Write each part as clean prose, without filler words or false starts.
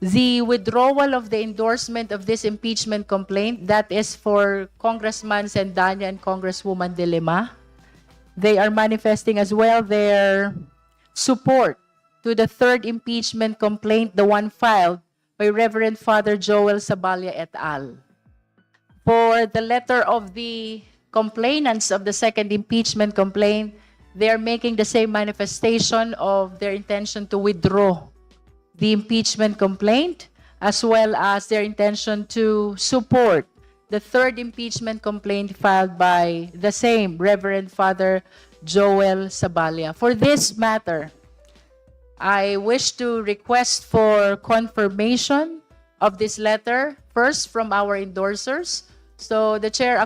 The withdrawal of the endorsement of this impeachment complaint, that is for Congressman Sendanya and Congresswoman De Lima. They are manifesting as well their support to the third impeachment complaint, the one filed by Reverend Father Joel Sabalia et al. For the letter of the complainants of the second impeachment complaint, they are making the same manifestation of their intention to withdraw the impeachment complaint, as well as their intention to support the third impeachment complaint filed by the same Reverend Father Joel Sabalia. For this matter, I wish to request for confirmation of this letter, first from our endorsers. So the chair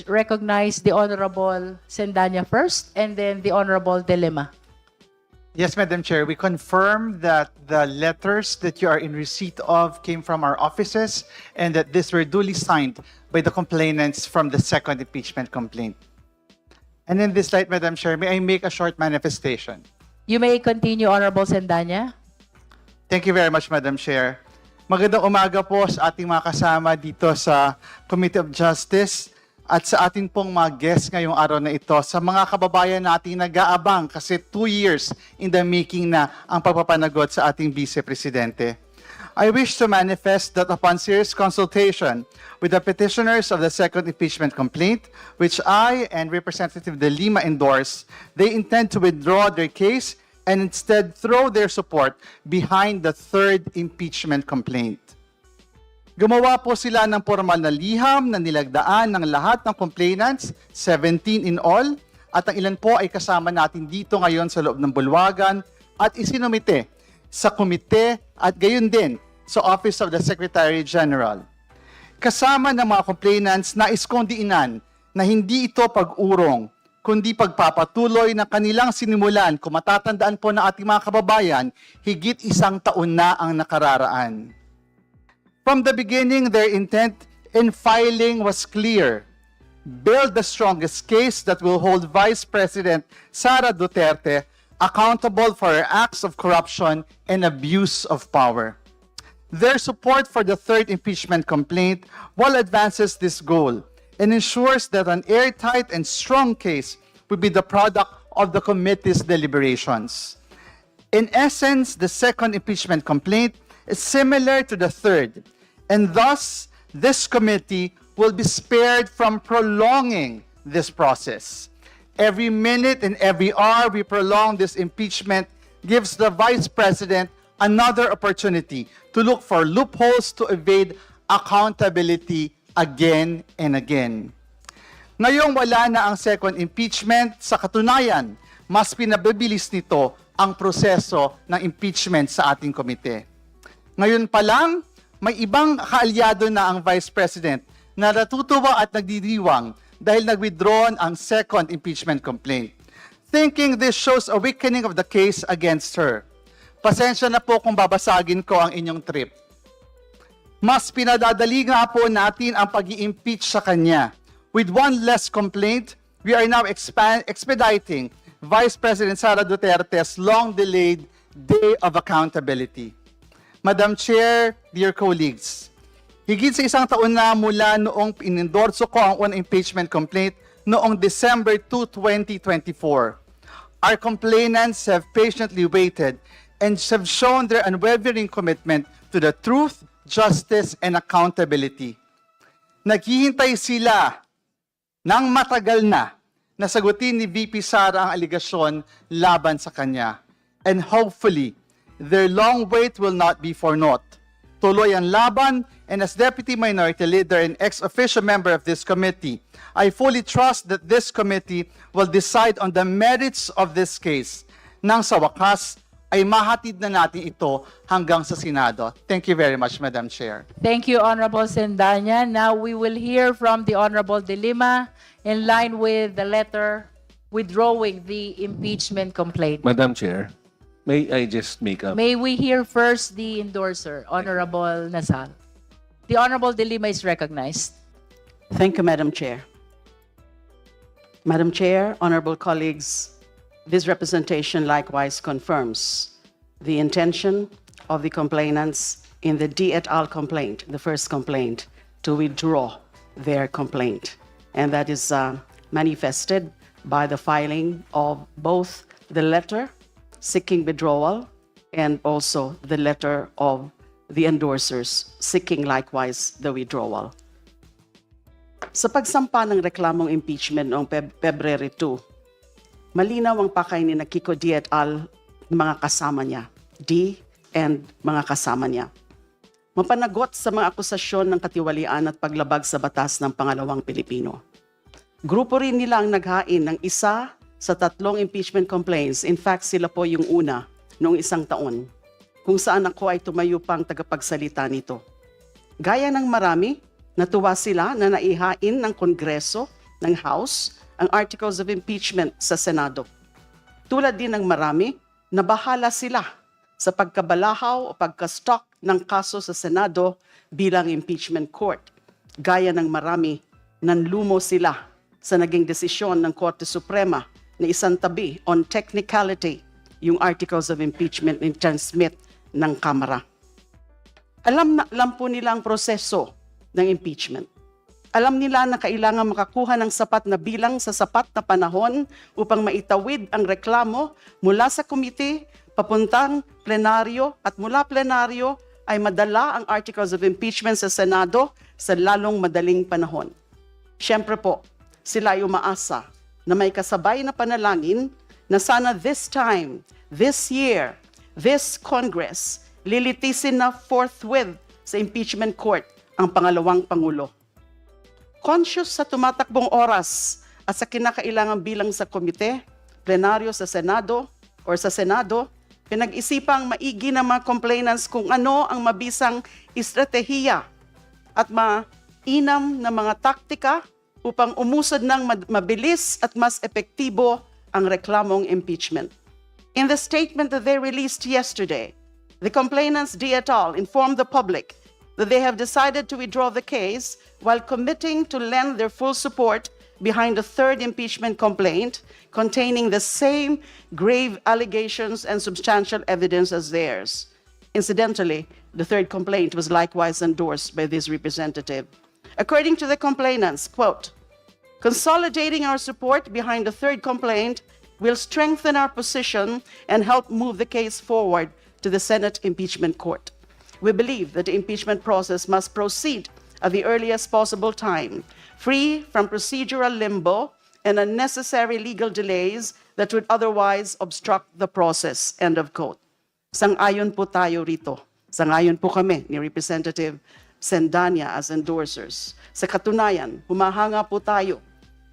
recognize the Honorable Sendanya first, and then the Honorable De Lima. Yes, Madam Chair, we confirm that the letters that you are in receipt of came from our offices and that these were duly signed by the complainants from the second impeachment complaint. And in this light, Madam Chair, may I make a short manifestation? You may continue, Honorable Sendanya. Thank you very much, Madam Chair. Magandang umaga po sa ating mga kasama dito sa Committee of Justice at sa ating pong mga guests ngayong araw na ito, sa mga kababayan nating nag-aabang kasi 2 years in the making na ang pagpapanagot sa ating Vice Presidente. I wish to manifest that upon serious consultation with the petitioners of the second impeachment complaint, which I and Representative De Lima endorse, they intend to withdraw their case and instead throw their support behind the third impeachment complaint. Gumawa po sila ng formal na liham na nilagdaan ng lahat ng complainants, 17 in all, at ang ilan po ay kasama natin dito ngayon sa loob ng bulwagan at isinumite sa komite at gayon din sa Office of the Secretary General. Kasama ng mga complainants na iskondiinan na hindi ito pag-urong, kundi pagpapatuloy ng kanilang sinimulan, kung matatandaan po ng ating mga kababayan, higit 1 taon na ang nakararaan. From the beginning, their intent in filing was clear. Build the strongest case that will hold Vice President Sara Duterte accountable for her acts of corruption and abuse of power. Their support for the third impeachment complaint well advances this goal and ensures that an airtight and strong case will be the product of the committee's deliberations. In essence, the second impeachment complaint is similar to the third, and thus, this committee will be spared from prolonging this process. Every minute and every hour we prolong this impeachment gives the Vice President another opportunity to look for loopholes to evade accountability again and again. Ngayong wala na ang second impeachment, sa katunayan, mas pinabibilis nito ang proseso ng impeachment sa ating komite. Ngayon pa lang, may ibang kaalyado na ang Vice President na natutuwa at nagdidiwang dahil nag-withdrawn ang second impeachment complaint. Thinking this shows a weakening of the case against her. Pasensya na po kung babasagin ko ang inyong trip. Mas pinadadali nga po natin ang pag-i-impeach sa kanya. With one less complaint, we are now expediting Vice President Sara Duterte's long-delayed day of accountability. Madam Chair, dear colleagues, higit sa 1 taon na mula noong inendorso ko ang unang impeachment complaint noong December 2, 2024. Our complainants have patiently waited and have shown their unwavering commitment to the truth, justice, and accountability. Naghihintay sila ng matagal na sagutin ni VP Sara ang aligasyon laban sa kanya. And hopefully, their long wait will not be for naught. Tuloy ang laban, and as Deputy Minority Leader and ex-official member of this committee, I fully trust that this committee will decide on the merits of this case. Nang sa wakas, ay mahatid na natin ito hanggang sa Senado. Thank you very much, Madam Chair. Thank you, Honorable Sendanya. Now we will hear from the Honorable De Lima in line with the letter withdrawing the impeachment complaint. Madam Chair, may I just make a... May we hear first the endorser, Honorable Nasal. The Honorable De Lima is recognized. Thank you, Madam Chair. Madam Chair, honorable colleagues, this representation likewise confirms the intention of the complainants in the D et al. Complaint, the first complaint, to withdraw their complaint. And that is manifested by the filing of both the letter seeking withdrawal and also the letter of the endorsers seeking likewise the withdrawal. Sa pagsampa ng reklamong impeachment noong February 2, malinaw ang pakay ni Kiko D et al. Mga kasama niya, D and mga kasama niya. Mapanagot sa mga akusasyon ng katiwalian at paglabag sa batas ng Pangalawang Pilipino. Grupo rin nila ang naghain ng isa sa 3 impeachment complaints. In fact, sila po yung una noong 1 taon, kung saan ako ay tumayo pang tagapagsalita nito. Gaya ng marami, natuwa sila na naihain ng Kongreso, ng House, ang articles of impeachment sa Senado. Tulad din ng marami, nabahala sila sa pagkabalahaw o pagka-stock ng kaso sa Senado bilang impeachment court. Gaya ng marami, nanlumo sila sa naging desisyon ng Korte Suprema na isantabi on technicality yung articles of impeachment ni transmit ng Kamara. Alam po nila ang proseso ng impeachment. Alam nila na kailangan makakuha ng sapat na bilang sa sapat na panahon upang maitawid ang reklamo mula sa komite papuntang plenaryo at mula plenaryo ay madala ang articles of impeachment sa Senado sa lalong madaling panahon. Siyempre po, sila ay umaasa na may kasabay na panalangin na sana this time, this year, this Congress, lilitisin na forthwith sa impeachment court ang pangalawang Pangulo. Conscious sa tumatakbong oras at sa kinakailangang bilang sa komite, plenaryo sa Senado, pinag-isipang maigi ng mga complainants kung ano ang mabisang estratehiya at mainam na mga taktika upang umusad ng mabilis at mas epektibo ang reklamong impeachment. In the statement that they released yesterday, the complainants D et al. Informed the public that they have decided to withdraw the case while committing to lend their full support behind a third impeachment complaint containing the same grave allegations and substantial evidence as theirs. Incidentally, the third complaint was likewise endorsed by this representative. According to the complainants, quote, "Consolidating our support behind the third complaint will strengthen our position and help move the case forward to the Senate impeachment court. We believe that the impeachment process must proceed at the earliest possible time, free from procedural limbo and unnecessary legal delays that would otherwise obstruct the process." End of quote. Sang-ayon po tayo rito. Sang-ayon po kami ni Representative Sendanya as endorsers. Sa katunayan, humahanga po tayo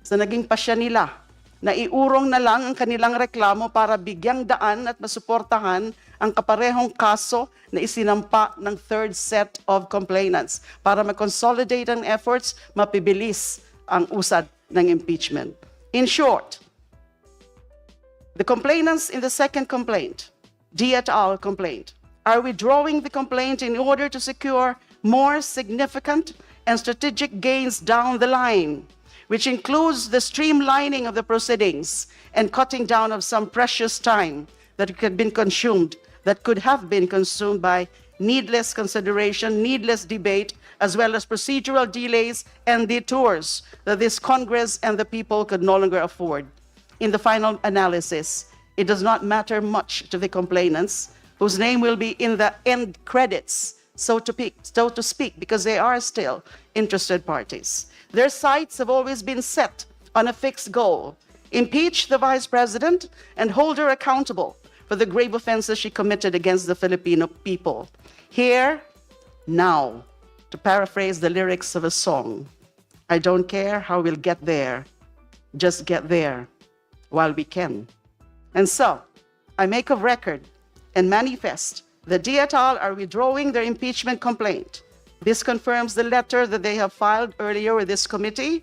sa naging pasya nila na iurong na lang ang kanilang reklamo para bigyang daan at masuportahan ang kaparehong kaso na isinampa ng third set of complainants para ma-consolidate ang efforts, mapibilis ang usad ng impeachment. In short, the complainants in the second complaint, D et al. Complaint, are withdrawing the complaint in order to secure more significant and strategic gains down the line, which includes the streamlining of the proceedings and cutting down of some precious time that could have been consumed by needless consideration, needless debate, as well as procedural delays and detours that this Congress and the people could no longer afford. In the final analysis, it does not matter much to the complainants, whose name will be in the end credits, so to speak, because they are still interested parties. Their sights have always been set on a fixed goal: impeach the Vice President and hold her accountable for the grave offenses she committed against the Filipino people. Here, now, to paraphrase the lyrics of a song, I don't care how we'll get there, just get there while we can. And so, I make of record and manifest that D et al. Are withdrawing their impeachment complaint. This confirms the letter that they have filed earlier with this committee,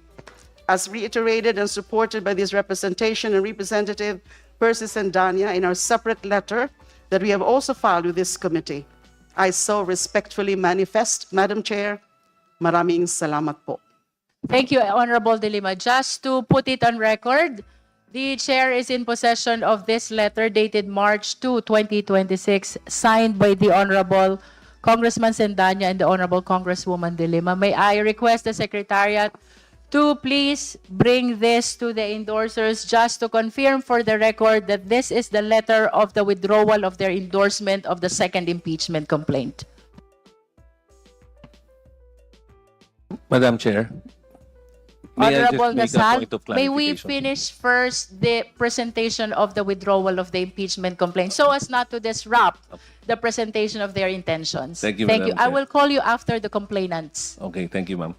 as reiterated and supported by this representation and Representative Percy Sendanya in our separate letter that we have also filed with this committee. I so respectfully manifest, Madam Chair, maraming salamat po. Thank you, Honorable De Lima. Just to put it on record, the chair is in possession of this letter dated March 2, 2026, signed by the Honorable Congressman Sendanya and the Honorable Congresswoman De Lima. May I request the Secretariat to please bring this to the endorsers just to confirm for the record that this is the letter of the withdrawal of their endorsement of the second impeachment complaint. Madam Chair, may I Honorable just make a Gasal, point of may we clarification? finish first the presentation of the withdrawal of the impeachment complaint so as not to disrupt the presentation of their intentions? Thank you, Thank you. Madam I Chair. will call you after the complainants. Okay, thank you, ma'am.